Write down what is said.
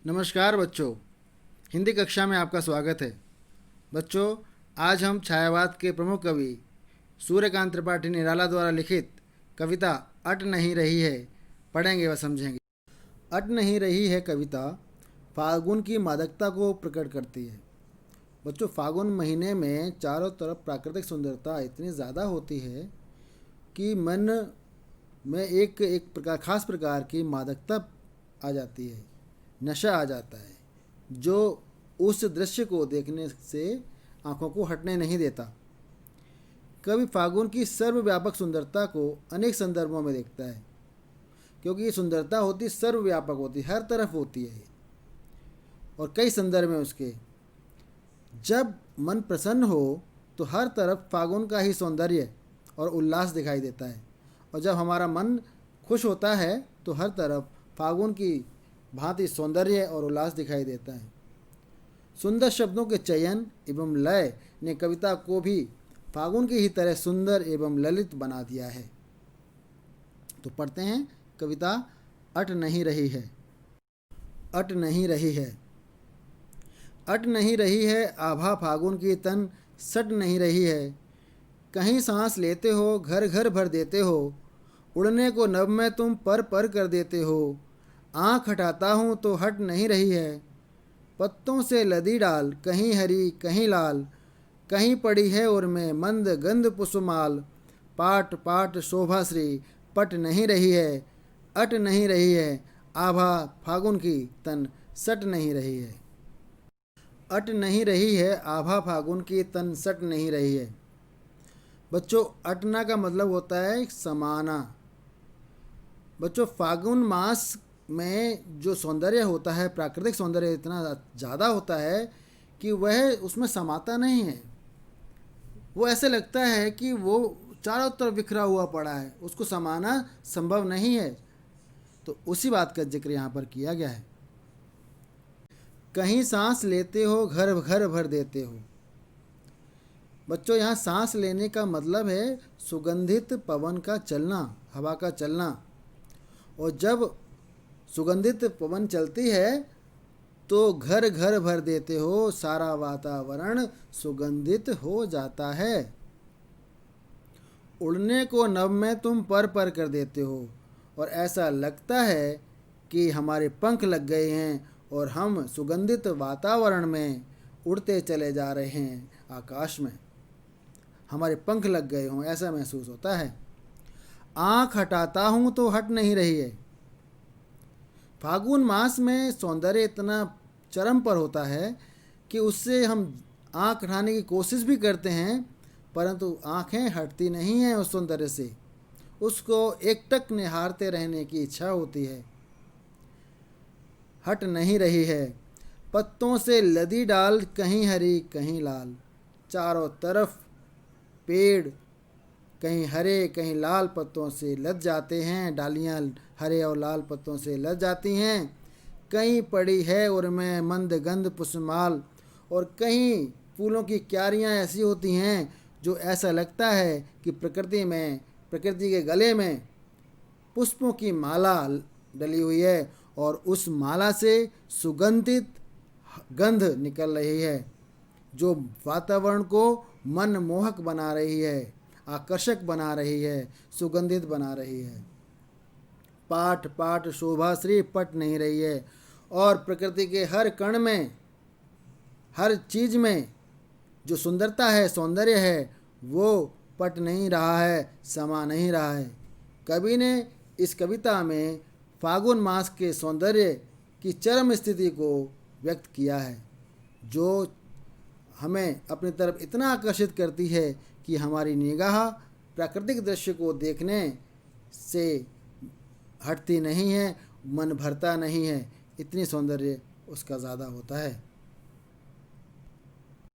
नमस्कार बच्चों, हिंदी कक्षा में आपका स्वागत है। बच्चों, आज हम छायावाद के प्रमुख कवि सूर्यकांत त्रिपाठी निराला द्वारा लिखित कविता अट नहीं रही है पढ़ेंगे व समझेंगे। अट नहीं रही है कविता फागुन की मादकता को प्रकट करती है। बच्चों, फागुन महीने में चारों तरफ प्राकृतिक सुंदरता इतनी ज़्यादा होती है कि मन में एक एक प्रकार खास प्रकार की मादकता आ जाती है, नशा आ जाता है, जो उस दृश्य को देखने से आंखों को हटने नहीं देता। कवि फागुन की सर्वव्यापक सुंदरता को अनेक संदर्भों में देखता है, क्योंकि ये सुंदरता होती सर्वव्यापक होती, हर तरफ होती है और कई संदर्भ हैं उसके। जब मन प्रसन्न हो तो हर तरफ फागुन का ही सौंदर्य और उल्लास दिखाई देता है, और जब हमारा मन खुश होता है तो हर तरफ फागुन की भांति सौंदर्य और उल्लास दिखाई देता है। सुंदर शब्दों के चयन एवं लय ने कविता को भी फागुन की ही तरह सुंदर एवं ललित बना दिया है। तो पढ़ते हैं कविता अट नहीं रही है। अट नहीं रही है। अट नहीं रही है आभा फागुन की तन सट नहीं रही है। कहीं सांस लेते हो घर घर भर देते हो, उड़ने को नभ में तुम पर पर कर देते हो। आँख हटाता हूँ तो हट नहीं रही है। पत्तों से लदी डाल कहीं हरी कहीं लाल, कहीं पड़ी है और में मंद गंध पुष्पमाल। पाट पाट शोभाश्री पट नहीं रही है। अट नहीं रही है आभा फागुन की तन सट नहीं रही है। अट नहीं रही है आभा फागुन की तन सट नहीं रही है। बच्चों, अटना का मतलब होता है समाना। बच्चों, फागुन मास में जो सौंदर्य होता है, प्राकृतिक सौंदर्य इतना ज़्यादा होता है कि वह उसमें समाता नहीं है। वो ऐसे लगता है कि वो चारों तरफ बिखरा हुआ पड़ा है, उसको समाना संभव नहीं है। तो उसी बात का जिक्र यहाँ पर किया गया है। कहीं सांस लेते हो घर घर भर देते हो। बच्चों, यहाँ सांस लेने का मतलब है सुगंधित पवन का चलना, हवा का चलना। और जब सुगंधित पवन चलती है तो घर घर भर देते हो, सारा वातावरण सुगंधित हो जाता है। उड़ने को नभ में तुम पर पर कर देते हो, और ऐसा लगता है कि हमारे पंख लग गए हैं और हम सुगंधित वातावरण में उड़ते चले जा रहे हैं। आकाश में हमारे पंख लग गए हों, ऐसा महसूस होता है। आँख हटाता हूँ तो हट नहीं रही है। फागुन मास में सौंदर्य इतना चरम पर होता है कि उससे हम आँख हटाने की कोशिश भी करते हैं, परंतु आँखें हटती नहीं हैं उस सौंदर्य से। उसको एकटक निहारते रहने की इच्छा होती है। हट नहीं रही है। पत्तों से लदी डाल कहीं हरी कहीं लाल। चारों तरफ पेड़ कहीं हरे कहीं लाल पत्तों से लद जाते हैं, डालियाँ हरे और लाल पत्तों से लद जाती हैं। कहीं पड़ी है उनमें मंद गंध पुष्पमाल, और कहीं फूलों की क्यारियाँ ऐसी होती हैं जो ऐसा लगता है कि प्रकृति के गले में पुष्पों की माला डली हुई है, और उस माला से सुगंधित गंध निकल रही है, जो वातावरण को मनमोहक बना रही है, आकर्षक बना रही है, सुगंधित बना रही है। पाट पाट शोभाश्री पट नहीं रही है, और प्रकृति के हर कण में, हर चीज़ में जो सुंदरता है, सौंदर्य है, वो पट नहीं रहा है, समा नहीं रहा है। कवि ने इस कविता में फागुन मास के सौंदर्य की चरम स्थिति को व्यक्त किया है, जो हमें अपनी तरफ इतना आकर्षित करती है कि हमारी निगाह प्राकृतिक दृश्य को देखने से हटती नहीं है, मन भरता नहीं है। इतनी सौंदर्य उसका ज़्यादा होता है।